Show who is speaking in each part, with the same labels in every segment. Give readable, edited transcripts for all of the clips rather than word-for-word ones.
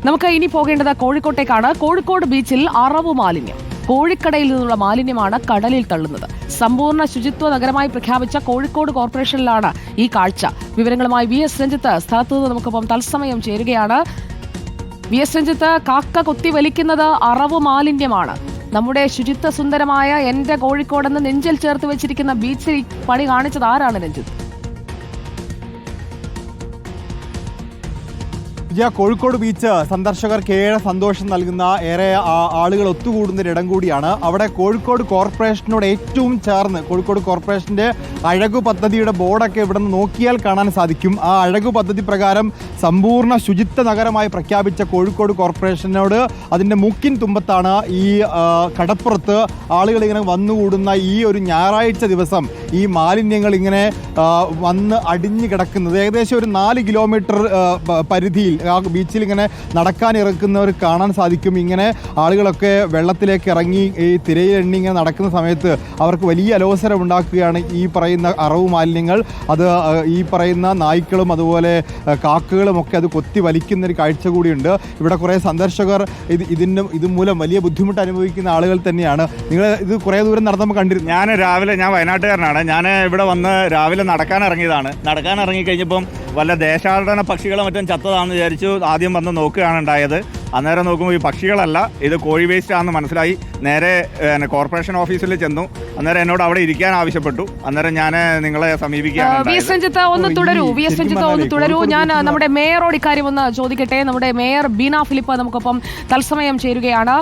Speaker 1: നമുക്ക് ഇനി പോകേണ്ടത് കോഴിക്കോട്ടേക്കാണ്. കോഴിക്കോട് ബീച്ചിൽ അറവു മാലിന്യം. കോഴിക്കടയിൽ നിന്നുള്ള മാലിന്യമാണ് കടലിൽ തള്ളുന്നത്. സമ്പൂർണ്ണ ശുചിത്വ നഗരമായി പ്രഖ്യാപിച്ച കോഴിക്കോട് കോർപ്പറേഷനിലാണ് ഈ കാഴ്ച. വിവരങ്ങളുമായി VS രഞ്ജിത്ത് സ്ഥലത്തു നിന്ന് നമുക്കൊപ്പം തത്സമയം ചേരുകയാണ്. VS രഞ്ജിത്ത്, കാക്ക കൊത്തി വലിക്കുന്നത് അറവു മാലിന്യമാണ്. നമ്മുടെ ശുചിത്വ സുന്ദരമായ എന്റെ കോഴിക്കോടെന്ന് നെഞ്ചിൽ ചേർത്ത് വെച്ചിരിക്കുന്ന ബീച്ചിൽ പണി കാണിച്ചത് ആരാണ് രഞ്ജിത്ത്?
Speaker 2: കോഴിക്കോട് ബീച്ച് സന്ദർശകർക്ക് ഏറെ സന്തോഷം നൽകുന്ന ഏറെ ആളുകൾ ഒത്തുകൂടുന്നൊരിടം കൂടിയാണ്. അവിടെ കോഴിക്കോട് കോർപ്പറേഷനോട് ഏറ്റവും ചേർന്ന് കോഴിക്കോട് കോർപ്പറേഷൻ്റെ അഴകു പദ്ധതിയുടെ ബോർഡൊക്കെ ഇവിടെ നിന്ന് നോക്കിയാൽ കാണാൻ സാധിക്കും. ആ അഴകു പദ്ധതി പ്രകാരം സമ്പൂർണ്ണ ശുചിത്വ നഗരമായി പ്രഖ്യാപിച്ച കോഴിക്കോട് കോർപ്പറേഷനോട് അതിൻ്റെ മുക്കിൻ തുമ്പത്താണ് ഈ കടപ്പുറത്ത് ആളുകൾ ഇങ്ങനെ വന്നുകൂടുന്ന ഈ ഒരു ഞായറാഴ്ച ദിവസം ഈ മാലിന്യങ്ങൾ ഇങ്ങനെ വന്ന് അടിഞ്ഞു കിടക്കുന്നത്. ഏകദേശം ഒരു 4 കിലോമീറ്റർ പരിധിയിൽ ആ ബീച്ചിൽ ഇങ്ങനെ നടക്കാൻ ഇറക്കുന്നവർ കാണാൻ സാധിക്കും. ഇങ്ങനെ ആളുകളൊക്കെ വെള്ളത്തിലേക്ക് ഇറങ്ങി ഈ തിരയിലെണ്ണി ഇങ്ങനെ നടക്കുന്ന സമയത്ത് അവർക്ക് വലിയ അലോസരം ഉണ്ടാക്കുകയാണ് ഈ പറയുന്ന അറവു മാലിന്യങ്ങൾ. അത് ഈ പറയുന്ന നായ്ക്കളും അതുപോലെ ഒക്കെ അത് കൊത്തി വലിക്കുന്ന ഒരു കാഴ്ച കൂടിയുണ്ട്. ഇവിടെ കുറേ സന്ദർശകർ ഇതുമൂലം വലിയ ബുദ്ധിമുട്ട് അനുഭവിക്കുന്ന ആളുകൾ തന്നെയാണ്. നിങ്ങൾ ഇത് കുറേ ദൂരം നടന്നപ്പോൾ കണ്ടിരുന്നു.
Speaker 3: ഞാൻ വയനാട്ടുകാരനാണ്. ഞാൻ ഇവിടെ വന്ന് രാവിലെ നടക്കാൻ ഇറങ്ങിയതാണ്. നടക്കാൻ ഇറങ്ങിക്കഴിഞ്ഞപ്പം വല്ല ദേശാടന പക്ഷികളോ മറ്റും ചത്തതാണെന്ന് വിചാരിച്ചു ആദ്യം വന്ന് നോക്കുകയാണ് ഉണ്ടായത്. അന്നേരം നോക്കുമ്പോൾ ഈ പക്ഷികളല്ല, ഇത് കോഴി വേസ്റ്റ് ആണെന്ന് മനസ്സിലായി. നേരെ കോർപ്പറേഷൻ ഓഫീസിൽ ചെന്നു. അന്നേരം എന്നോട് അവിടെ ഇരിക്കാൻ ആവശ്യപ്പെട്ടു. അന്നേരം ഞാൻ നിങ്ങളെ സമീപിക്കുകയാണ്.
Speaker 1: VS രഞ്ജിത്ത് ഒന്ന് തുടരൂ. ഞാൻ നമ്മുടെ മേയറോട് ഇക്കാര്യം ഒന്ന് ചോദിക്കട്ടെ. നമ്മുടെ മേയർ ബീന ഫിലിപ്പ് നമുക്കൊപ്പം തത്സമയം ചേരുകയാണ്.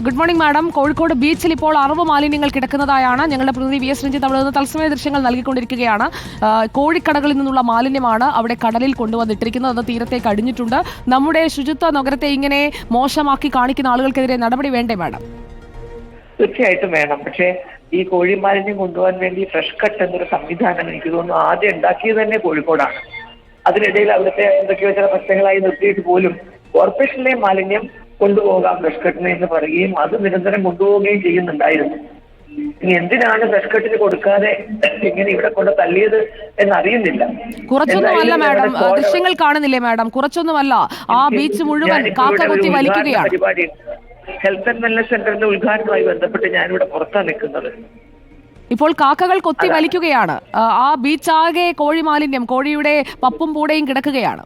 Speaker 1: Good morning madam. കോഴിക്കോട് ബീച്ചിൽ ഇപ്പോൾ അറവ് മാലിന്യങ്ങൾ കിടക്കുന്നതായാണ് ഞങ്ങളുടെ പ്രതിനിധി VS രഞ്ജിത്ത് അവിടെ നിന്ന് തത്സമയ ദൃശ്യങ്ങൾ നൽകിക്കൊണ്ടിരിക്കുകയാണ്. കോഴിക്കടകളിൽ നിന്നുള്ള മാലിന്യമാണ് അവിടെ കടലിൽ കൊണ്ടുവന്നിട്ടിരിക്കുന്നത്. അത് തീരത്തേക്ക് അടിഞ്ഞിട്ടുണ്ട്. നമ്മുടെ ശുചിത്വ നഗരത്തെ ഇങ്ങനെ മോശമാക്കി കാണിക്കുന്ന ആളുകൾക്കെതിരെ നടപടി വേണ്ടേ മാഡം?
Speaker 4: തീർച്ചയായിട്ടും വേണം. പക്ഷേ ഈ കോഴി മാലിന്യം കൊണ്ടുപോകാൻ വേണ്ടി ഫ്രഷ് കട്ട് എന്നൊരു സംവിധാനം എനിക്ക് തോന്നുന്നു ആദ്യം ഉണ്ടാക്കിയത് തന്നെ കോഴിക്കോടാണ്. അതിനിടയിൽ അവിടുത്തെ എന്തൊക്കെയോ ചില പ്രശ്നങ്ങളായി നിർത്തിയിട്ട് പോലും കോർപ്പറേഷനിലെ മാലിന്യം കൊണ്ടുപോകാം ഫ്രഷ് കട്ടിന് എന്ന് പറയുകയും അത് നിരന്തരം കൊണ്ടുപോവുകയും ചെയ്യുന്നുണ്ടായിരുന്നു. ഇനി എന്തിനാണ് ഫ്രഷ് കട്ടിന് കൊടുക്കാതെ ഇങ്ങനെ ഇവിടെ കൊണ്ട് തള്ളിയത് എന്നറിയുന്നില്ല.
Speaker 1: കുറച്ചൊന്നുമല്ല മാഡം, ദൃശ്യങ്ങൾ കാണുന്നില്ലേ മാഡം? കുറച്ചൊന്നുമല്ല, ആ ബീച്ച് മുഴുവൻ കാക്ക കൊത്തി വലിക്കുകയാണ്.
Speaker 4: ഹെൽത്ത് ആൻഡ് വെൽനസ് സെന്ററിന്റെ ഉദ്ഘാടനവുമായി ബന്ധപ്പെട്ട് ഞാനിവിടെ പുറത്താണ് നിൽക്കുന്നത്.
Speaker 1: ഇപ്പോൾ കാക്കകൾ കൊത്തി വലിക്കുകയാണ്. ആ ബീച്ചാകെ കോഴി മാലിന്യം, കോഴിയുടെ പപ്പും പൂടയും കിടക്കുകയാണ്.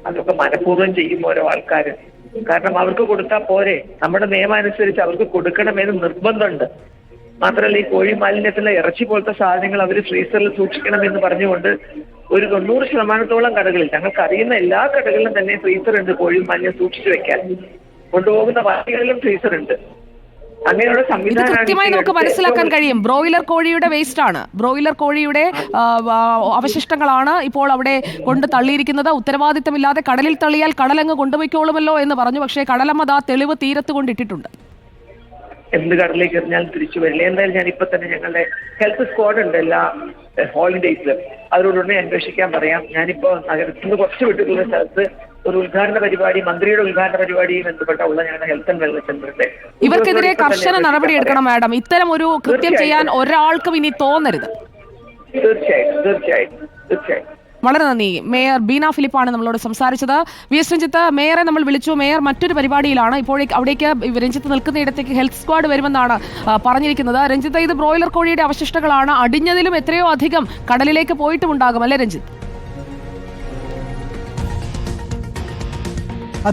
Speaker 4: അതൊക്കെ മനഃപൂർവ്വം ചെയ്യും ഓരോ ആൾക്കാർ. കാരണം അവർക്ക് കൊടുത്താൽ പോരെ, നമ്മുടെ നിയമം അനുസരിച്ച് അവർക്ക് കൊടുക്കണമെന്ന് നിർബന്ധമുണ്ട്. മാത്രമല്ല ഈ കോഴി മാലിന്യത്തിലെ ഇറച്ചി പോലത്തെ സാധനങ്ങൾ അവർ ഫ്രീസറിൽ സൂക്ഷിക്കണമെന്ന് പറഞ്ഞുകൊണ്ട് ഒരു 90% കടകളിൽ, ഞങ്ങൾക്ക് അറിയുന്ന എല്ലാ കടകളിലും തന്നെ ഫ്രീസർ ഉണ്ട് കോഴി മാലിന്യം സൂക്ഷിച്ചു വെക്കാൻ. കൊണ്ടുപോകുന്ന വാഹനങ്ങളിലും ഫ്രീസർ ഉണ്ട്. അങ്ങനെയുള്ള സംവിധാനം
Speaker 1: കൃത്യമായി നമുക്ക് മനസ്സിലാക്കാൻ കഴിയും. ബ്രോയിലർ കോഴിയുടെ വേസ്റ്റ് ആണ്, ബ്രോയിലർ കോഴിയുടെ അവശിഷ്ടങ്ങളാണ് ഇപ്പോൾ അവിടെ കൊണ്ട് തള്ളിയിരിക്കുന്നത്. ഉത്തരവാദിത്തമില്ലാതെ കടലിൽ തള്ളിയാൽ കടലങ്ങ് കൊണ്ടുപോയിക്കോളുമല്ലോ എന്ന് പറഞ്ഞു. പക്ഷേ കടലമ്മ ആ തെളിവ് തീരത്ത് കൊണ്ടിട്ടിട്ടുണ്ട്.
Speaker 4: എന്ത് കടലിലേക്ക് എറിഞ്ഞാലും തിരിച്ചു വരില്ല. എന്തായാലും ഞാൻ ഇപ്പൊ തന്നെ ഞങ്ങളുടെ ഹെൽത്ത് സ്ക്വാഡ് ഉണ്ട് എല്ലാ ഹോളിഡേയ്സിലും, അവരോടുടനെ അന്വേഷിക്കാൻ പറയാം. ഞാനിപ്പോ നഗരത്തിൽ നിന്ന് കുറച്ച് വിട്ടിട്ടുള്ള സ്ഥലത്ത് ഒരു ഉദ്ഘാടന പരിപാടി, മന്ത്രിയുടെ ഉദ്ഘാടന പരിപാടിയും ബന്ധപ്പെട്ട ഞങ്ങളുടെ ഹെൽത്ത് ആൻഡ് വെൽനസ് സെന്ററിന്റെ
Speaker 1: ഇവർക്കെതിരെ കർശന നടപടി എടുക്കണം മാഡം. ഇത്തരം ഒരു കൃത്യം ചെയ്യാൻ ഒരാൾക്കും ഇനി തോന്നരുത്.
Speaker 4: തീർച്ചയായും.
Speaker 1: വളരെ നന്ദി. മേയർ ബീന ഫിലിപ്പാണ് നമ്മളോട് സംസാരിച്ചത്. VS രഞ്ജിത്ത്, മേയറെ നമ്മൾ വിളിച്ചു. മേയർ മറ്റൊരു പരിപാടിയിലാണ്. അവിടേക്ക് രഞ്ജിത്ത് നിൽക്കുന്നയിടത്തേക്ക് ഹെൽത്ത് സ്ക്വാഡ് വരുമെന്നാണ് പറഞ്ഞിരിക്കുന്നത്. രഞ്ജിത്ത്, ഇത് ബ്രോയിലർ കോഴിയുടെ അവശിഷ്ടങ്ങളാണ്. അടിഞ്ഞതിലും എത്രയോ അധികം കടലിലേക്ക് പോയിട്ടുമുണ്ടാകും അല്ലേ രഞ്ജിത്ത്?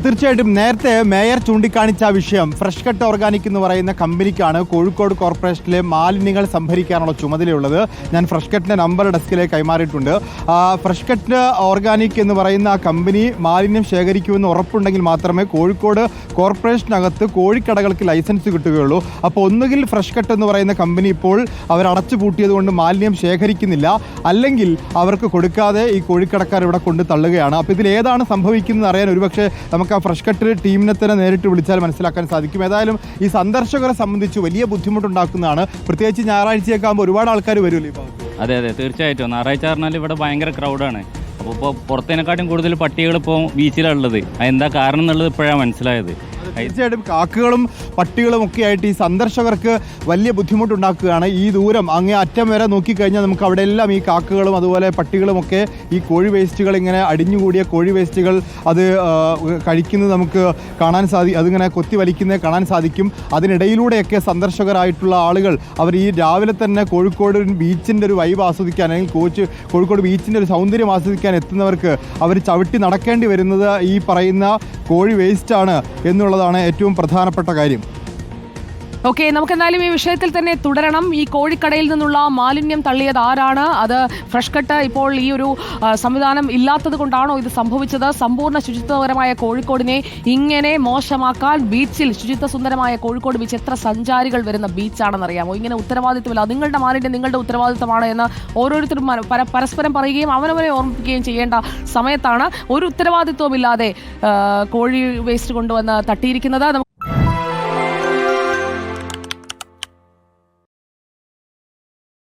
Speaker 2: തീർച്ചയായിട്ടും. നേരത്തെ മേയർ ചൂണ്ടിക്കാണിച്ച വിഷയം ഫ്രഷ് കട്ട് ഓർഗാനിക് എന്ന് പറയുന്ന കമ്പനിക്കാണ് കോഴിക്കോട് കോർപ്പറേഷനിലെ മാലിന്യങ്ങൾ സംഭരിക്കാനുള്ള ചുമതലയുള്ളത്. ഞാൻ ഫ്രഷ് കട്ടിൻ്റെ നമ്പർ ഡെസ്കിലേക്ക് കൈമാറിയിട്ടുണ്ട്. ഫ്രഷ് കട്ട് ഓർഗാനിക് എന്ന് പറയുന്ന ആ കമ്പനി മാലിന്യം ശേഖരിക്കുമെന്ന് ഉറപ്പുണ്ടെങ്കിൽ മാത്രമേ കോഴിക്കോട് കോർപ്പറേഷനകത്ത് കോഴിക്കടകൾക്ക് ലൈസൻസ് കിട്ടുകയുള്ളൂ. അപ്പോൾ ഒന്നുകിൽ ഫ്രഷ് കട്ട് എന്ന് പറയുന്ന കമ്പനി ഇപ്പോൾ അവർ അടച്ചു പൂട്ടിയത് കൊണ്ട് മാലിന്യം ശേഖരിക്കുന്നില്ല, അല്ലെങ്കിൽ അവർക്ക് കൊടുക്കാതെ ഈ കോഴിക്കടക്കാർ ഇവിടെ കൊണ്ട് തള്ളുകയാണ്. അപ്പോൾ ഇതിൽ ഏതാണ് സംഭവിക്കുന്നത് അറിയാൻ ഒരുപക്ഷെ നമുക്ക് ആ ഫ്രഷ് കട്ട് ടീമിനെ തന്നെ നേരിട്ട് വിളിച്ചാൽ മനസ്സിലാക്കാൻ സാധിക്കും. ഏതായാലും ഈ സന്ദർശകരെ സംബന്ധിച്ച് വലിയ ബുദ്ധിമുട്ടുണ്ടാക്കുന്നതാണ്. പ്രത്യേകിച്ച് ഞായറാഴ്ചയൊക്കെ ആകുമ്പോൾ ഒരുപാട് ആൾക്കാർ വരുമല്ലോ ഈ ഭാഗത്ത്.
Speaker 5: അതെ തീർച്ചയായിട്ടും. ഞായറാഴ്ച പറഞ്ഞാൽ ഇവിടെ ഭയങ്കര ക്രൗഡാണ്. അപ്പോൾ പുറത്തേനെക്കാട്ടും കൂടുതൽ പട്ടികൾ ഇപ്പോൾ ബീച്ചിലുള്ളത്. അതെന്താ കാരണം എന്നുള്ളത് ഇപ്പോഴാണ് മനസ്സിലായത്.
Speaker 2: തീർച്ചയായിട്ടും കാക്കകളും പട്ടികളും ഒക്കെ ആയിട്ട് ഈ സന്ദർശകർക്ക് വലിയ ബുദ്ധിമുട്ടുണ്ടാക്കുകയാണ്. ഈ ദൂരം അങ്ങേ അറ്റം വരെ നോക്കിക്കഴിഞ്ഞാൽ നമുക്ക് അവിടെ എല്ലാം ഈ കാക്കകളും അതുപോലെ പട്ടികളും ഒക്കെ ഈ കോഴി വേസ്റ്റുകൾ ഇങ്ങനെ അടിഞ്ഞുകൂടിയ കോഴി വേസ്റ്റുകൾ അത് കഴിക്കുന്നത് നമുക്ക് കാണാൻ അതിങ്ങനെ കൊത്തി വലിക്കുന്നത് കാണാൻ സാധിക്കും. അതിനിടയിലൂടെയൊക്കെ സന്ദർശകരായിട്ടുള്ള ആളുകൾ അവർ ഈ രാവിലെ തന്നെ കോഴിക്കോട് ബീച്ചിൻ്റെ ഒരു വൈബ് ആസ്വദിക്കാൻ അല്ലെങ്കിൽ കോഴിക്കോട് ബീച്ചിൻ്റെ ഒരു സൗന്ദര്യം ആസ്വദിക്കാൻ എത്തുന്നവർക്ക് അവർ ചവിട്ടി നടക്കേണ്ടി വരുന്നത് ഈ പറയുന്ന കോഴി വേസ്റ്റാണ് എന്നുള്ളതാണ് ഏറ്റവും പ്രധാനപ്പെട്ട കാര്യം.
Speaker 1: ഓക്കെ, നമുക്ക് എന്തായാലും ഈ വിഷയത്തിൽ തന്നെ തുടരണം. ഈ കോഴിക്കടയിൽ നിന്നുള്ള മാലിന്യം തള്ളിയത് ആരാണ്? അത് ഫ്രഷ് കട്ട് ഇപ്പോൾ ഈ ഒരു സംവിധാനം ഇല്ലാത്തത് കൊണ്ടാണോ ഇത് സംഭവിച്ചത്? സമ്പൂർണ്ണ ശുചിത്വപരമായ കോഴിക്കോടിനെ ഇങ്ങനെ മോശമാക്കാൻ ബീച്ചിൽ ശുചിത്വ സുന്ദരമായ കോഴിക്കോട് ബീച്ച് എത്ര സഞ്ചാരികൾ വരുന്ന ബീച്ചാണെന്ന് അറിയാമോ? ഇങ്ങനെ ഉത്തരവാദിത്വമില്ല, നിങ്ങളുടെ മാലിന്യം നിങ്ങളുടെ ഉത്തരവാദിത്തമാണ് എന്ന് ഓരോരുത്തരും പരസ്പരം പറയുകയും അവനവരെ ഓർമ്മിപ്പിക്കുകയും ചെയ്യേണ്ട സമയത്താണ് ഒരു ഉത്തരവാദിത്വമില്ലാതെ കോഴി വേസ്റ്റ് കൊണ്ടുവന്ന് തട്ടിയിരിക്കുന്നത്.